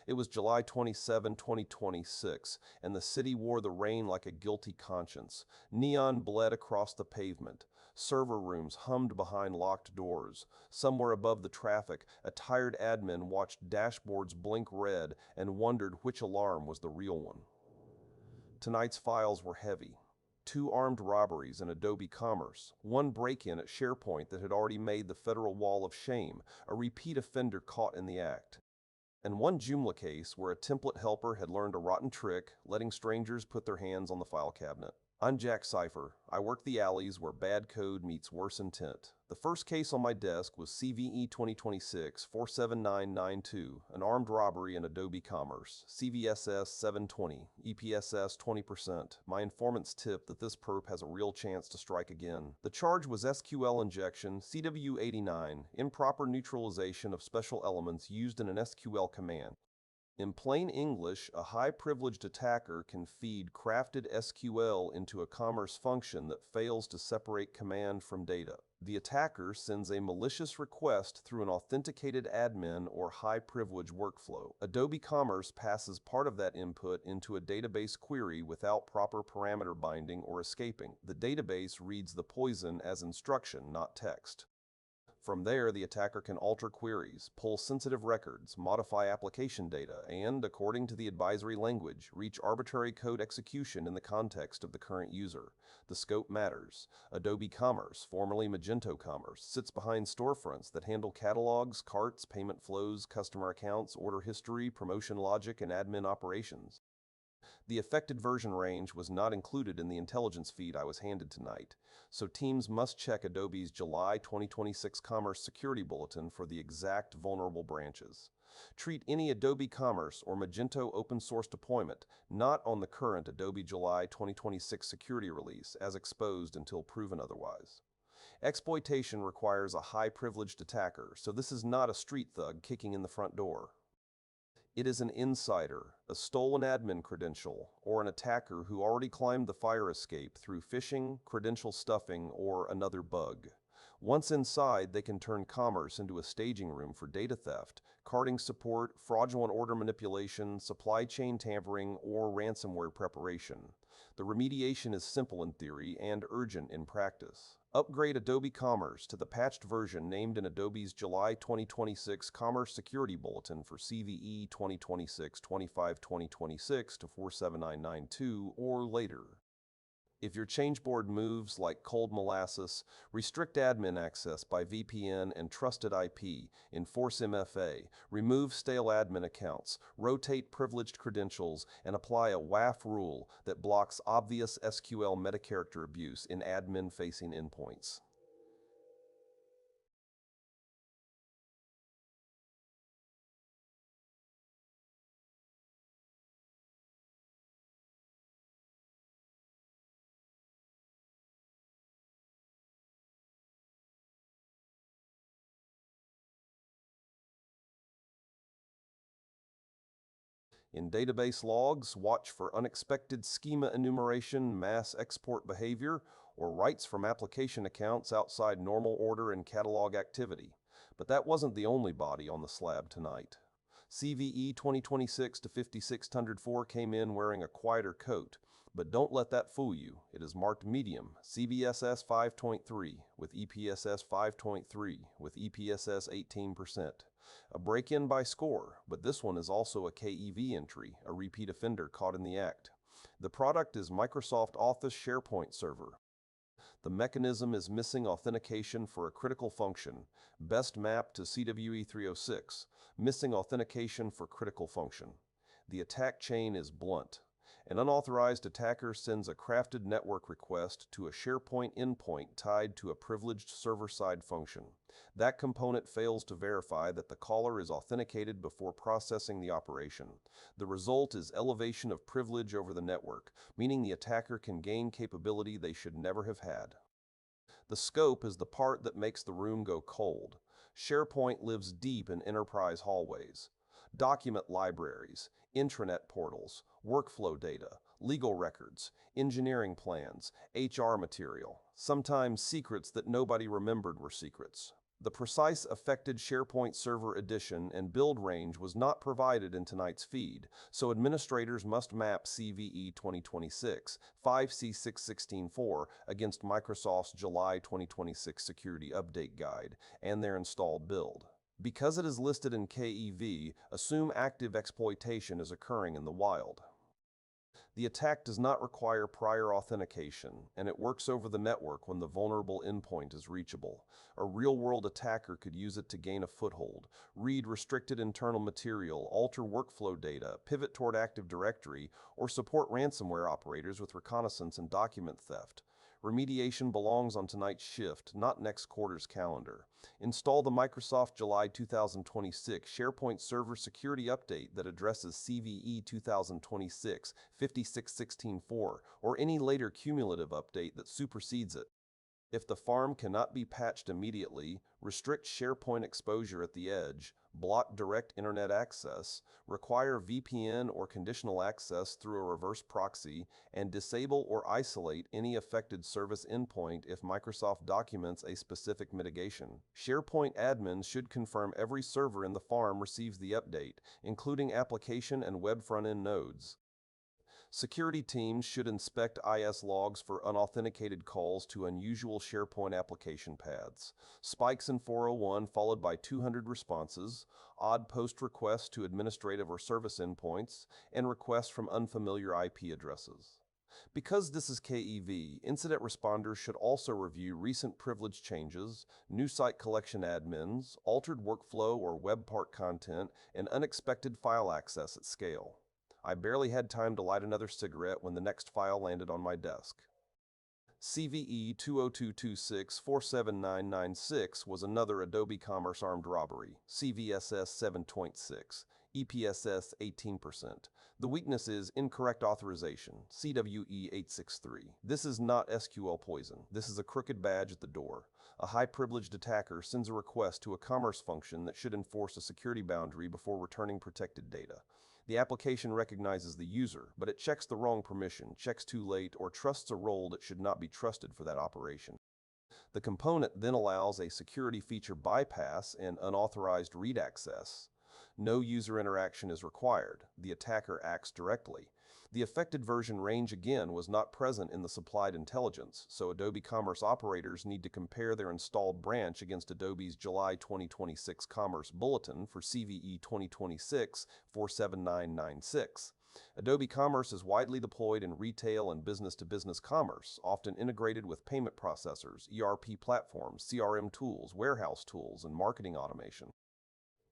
It was July 27, 2026, and the city wore the rain like a guilty conscience. Neon bled across the pavement. Server rooms hummed behind locked doors. Somewhere above the traffic, a tired admin watched dashboards blink red and wondered which alarm was the real one. Tonight's files were heavy. 2 armed robberies in Adobe Commerce, 1 break-in at SharePoint that had already made the federal wall of shame, a repeat offender caught in the act, and 1 Joomla case where a template helper had learned a rotten trick, letting strangers put their hands on the file cabinet. I'm Jack Cipher. I work the alleys where bad code meets worse intent. The first case on my desk was CVE-2026-47992, an armed robbery in Adobe Commerce, CVSS 720, EPSS 20%. My informants tip that this perp has a real chance to strike again. The charge was SQL injection, CW89, improper neutralization of special elements used in an SQL command. In plain English, a high-privileged attacker can feed crafted SQL into a commerce function that fails to separate command from data. The attacker sends a malicious request through an authenticated admin or high-privilege workflow. Adobe Commerce passes part of that input into a database query without proper parameter binding or escaping. The database reads the poison as instruction, not text. From there, the attacker can alter queries, pull sensitive records, modify application data, and, according to the advisory language, reach arbitrary code execution in the context of the current user. The scope matters. Adobe Commerce, formerly Magento Commerce, sits behind storefronts that handle catalogs, carts, payment flows, customer accounts, order history, promotion logic, and admin operations. The affected version range was not included in the intelligence feed I was handed tonight, so teams must check Adobe's July 2026 Commerce Security Bulletin for the exact vulnerable branches. Treat any Adobe Commerce or Magento open source deployment not on the current Adobe July 2026 security release as exposed until proven otherwise. Exploitation requires a high-privileged attacker, so this is not a street thug kicking in the front door. It is an insider, a stolen admin credential, or an attacker who already climbed the fire escape through phishing, credential stuffing, or another bug. Once inside, they can turn commerce into a staging room for data theft, carding support, fraudulent order manipulation, supply chain tampering, or ransomware preparation. The remediation is simple in theory and urgent in practice. Upgrade Adobe Commerce to the patched version named in Adobe's July 2026 Commerce Security Bulletin for CVE 2026-56164 to 47992 or later. If your changeboard moves like cold molasses, restrict admin access by VPN and trusted IP, enforce MFA, remove stale admin accounts, rotate privileged credentials, and apply a WAF rule that blocks obvious SQL metacharacter abuse in admin-facing endpoints. In database logs, watch for unexpected schema enumeration, mass export behavior, or writes from application accounts outside normal order and catalog activity. But that wasn't the only body on the slab tonight. CVE 2026-56164 came in wearing a quieter coat, but don't let that fool you. It is marked medium, CVSS 5.3 with EPSS 5.3 with EPSS 18%. A break-in by score, but this one is also a KEV entry, a repeat offender caught in the act. The product is Microsoft Office SharePoint server. The mechanism is missing authentication for a critical function, best mapped to CVE 306, missing authentication for critical function. The attack chain is blunt. An unauthorized attacker sends a crafted network request to a SharePoint endpoint tied to a privileged server-side function. That component fails to verify that the caller is authenticated before processing the operation. The result is elevation of privilege over the network, meaning the attacker can gain capability they should never have had. The scope is the part that makes the room go cold. SharePoint lives deep in enterprise hallways. Document libraries, intranet portals, workflow data, legal records, engineering plans, HR material, sometimes secrets that nobody remembered were secrets. The precise affected SharePoint Server edition and build range was not provided in tonight's feed, so administrators must map CVE 2026-56164 against Microsoft's July 2026 Security Update Guide and their installed build. Because it is listed in KEV, assume active exploitation is occurring in the wild. The attack does not require prior authentication, and it works over the network when the vulnerable endpoint is reachable. A real-world attacker could use it to gain a foothold, read restricted internal material, alter workflow data, pivot toward Active Directory, or support ransomware operators with reconnaissance and document theft. Remediation belongs on tonight's shift, not next quarter's calendar. Install the Microsoft July 2026 SharePoint Server Security Update that addresses CVE 2026-56164 or any later cumulative update that supersedes it. If the farm cannot be patched immediately, restrict SharePoint exposure at the edge, block direct internet access, require VPN or conditional access through a reverse proxy, and disable or isolate any affected service endpoint if Microsoft documents a specific mitigation. SharePoint admins should confirm every server in the farm receives the update, including application and web front-end nodes. Security teams should inspect IS logs for unauthenticated calls to unusual SharePoint application paths, spikes in 401 followed by 200 responses, odd post requests to administrative or service endpoints, and requests from unfamiliar IP addresses. Because this is KEV, incident responders should also review recent privilege changes, new site collection admins, altered workflow or web part content, and unexpected file access at scale. I barely had time to light another cigarette when the next file landed on my desk. CVE-2026-47996 was another Adobe Commerce armed robbery, CVSS 7.6, EPSS 18%. The weakness is incorrect authorization, CWE-863. This is not SQL poison. This is a crooked badge at the door. A high-privileged attacker sends a request to a commerce function that should enforce a security boundary before returning protected data. The application recognizes the user, but it checks the wrong permission, checks too late, or trusts a role that should not be trusted for that operation. The component then allows a security feature bypass and unauthorized read access. No user interaction is required. The attacker acts directly. The affected version range again was not present in the supplied intelligence, so Adobe Commerce operators need to compare their installed branch against Adobe's July 2026 Commerce Bulletin for CVE 2026-47996. Adobe Commerce is widely deployed in retail and business-to-business commerce, often integrated with payment processors, ERP platforms, CRM tools, warehouse tools, and marketing automation.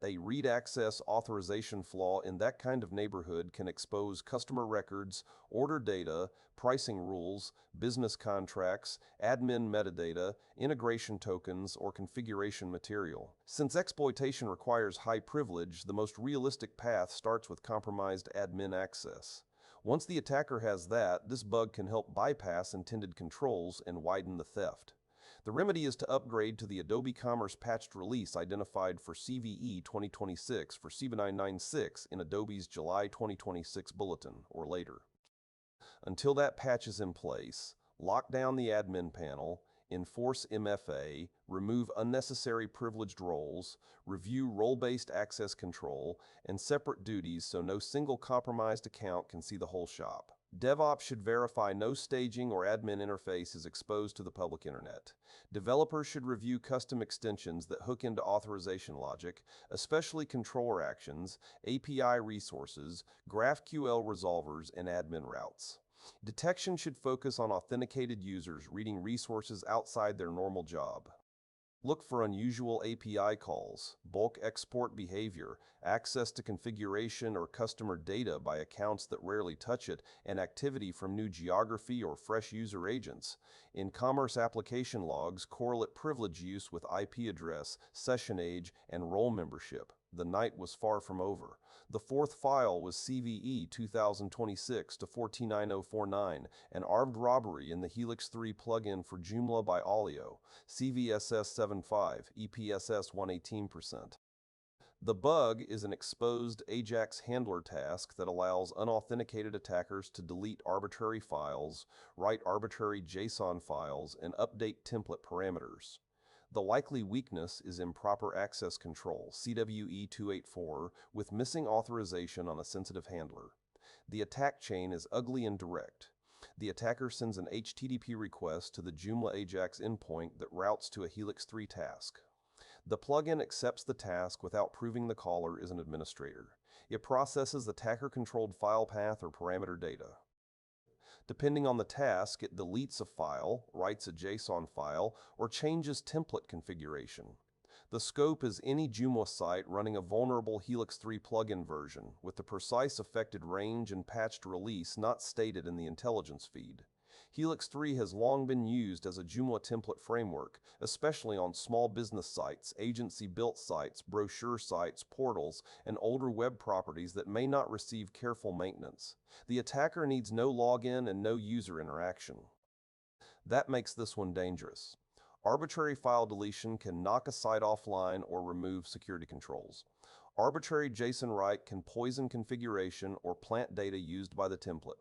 A read access authorization flaw in that kind of neighborhood can expose customer records, order data, pricing rules, business contracts, admin metadata, integration tokens, or configuration material. Since exploitation requires high privilege, the most realistic path starts with compromised admin access. Once the attacker has that, this bug can help bypass intended controls and widen the theft. The remedy is to upgrade to the Adobe Commerce patched release identified for CVE 2026-47996 in Adobe's July 2026 bulletin or later. Until that patch is in place, lock down the admin panel, enforce MFA, remove unnecessary privileged roles, review role-based access control, and separate duties so no single compromised account can see the whole shop. DevOps should verify no staging or admin interface is exposed to the public internet. Developers should review custom extensions that hook into authorization logic, especially controller actions, API resources, GraphQL resolvers, and admin routes. Detection should focus on authenticated users reading resources outside their normal job. Look for unusual API calls, bulk export behavior, access to configuration or customer data by accounts that rarely touch it, and activity from new geography or fresh user agents. In Commerce application logs, correlate privilege use with IP address, session age, and role membership. The night was far from over. The fourth file was CVE 2026-47996, an armed robbery in the Helix 3 plugin for Joomla by Olio, CVSS 75, EPSS 118%. The bug is an exposed AJAX handler task that allows unauthenticated attackers to delete arbitrary files, write arbitrary JSON files, and update template parameters. The likely weakness is improper access control, CVE-284, with missing authorization on a sensitive handler. The attack chain is ugly and direct. The attacker sends an HTTP request to the Joomla AJAX endpoint that routes to a Helix 3 task. The plugin accepts the task without proving the caller is an administrator. It processes attacker-controlled file path or parameter data. Depending on the task, it deletes a file, writes a JSON file, or changes template configuration. The scope is any Joomla site running a vulnerable Helix 3 plugin version, with the precise affected range and patched release not stated in the intelligence feed. Helix 3 has long been used as a Joomla template framework, especially on small business sites, agency-built sites, brochure sites, portals, and older web properties that may not receive careful maintenance. The attacker needs no login and no user interaction. That makes this one dangerous. Arbitrary file deletion can knock a site offline or remove security controls. Arbitrary JSON write can poison configuration or plant data used by the template.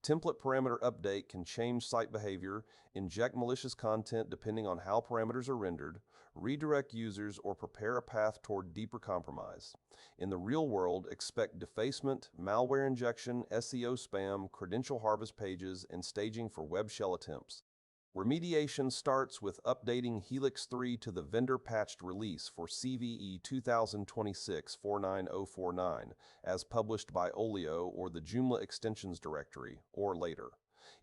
Template parameter update can change site behavior, inject malicious content depending on how parameters are rendered, redirect users, or prepare a path toward deeper compromise. In the real world, expect defacement, malware injection, SEO spam, credential harvest pages, and staging for web shell attempts. Remediation starts with updating Helix 3 to the vendor-patched release for CVE-2026-47999, as published by Olio or the Joomla extensions directory, or later.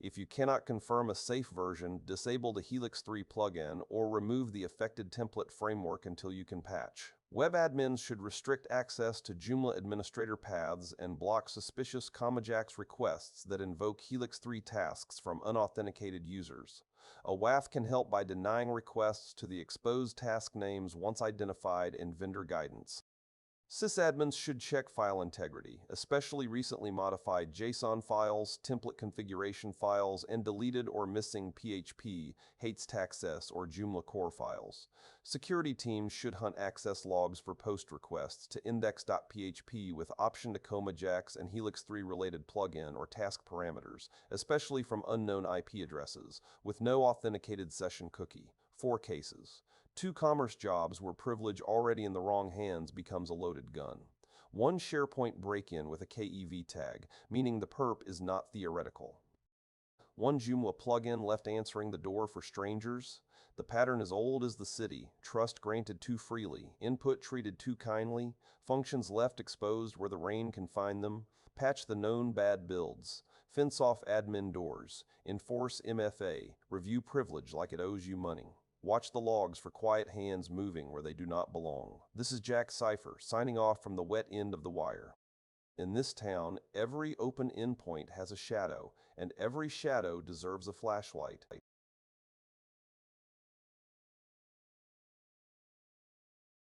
If you cannot confirm a safe version, disable the Helix 3 plugin or remove the affected template framework until you can patch. Web admins should restrict access to Joomla administrator paths and block suspicious CommaJax requests that invoke Helix 3 tasks from unauthenticated users. A WAF can help by denying requests to the exposed task names once identified in vendor guidance. Sysadmins should check file integrity, especially recently modified JSON files, template configuration files, and deleted or missing PHP, htaccess, or Joomla core files. Security teams should hunt access logs for post requests to index.php with option to CommaJax and Helix 3 related plugin or task parameters, especially from unknown IP addresses, with no authenticated session cookie. 4 cases. 2 commerce jobs where privilege already in the wrong hands becomes a loaded gun. 1 SharePoint break-in with a KEV tag, meaning the perp is not theoretical. 1 Joomla plugin left answering the door for strangers. The pattern is old as the city, trust granted too freely, input treated too kindly, functions left exposed where the rain can find them, patch the known bad builds, fence off admin doors, enforce MFA, review privilege like it owes you money. Watch the logs for quiet hands moving where they do not belong. This is Jack Cypher, signing off from the wet end of the wire. In this town, every open endpoint has a shadow, and every shadow deserves a flashlight.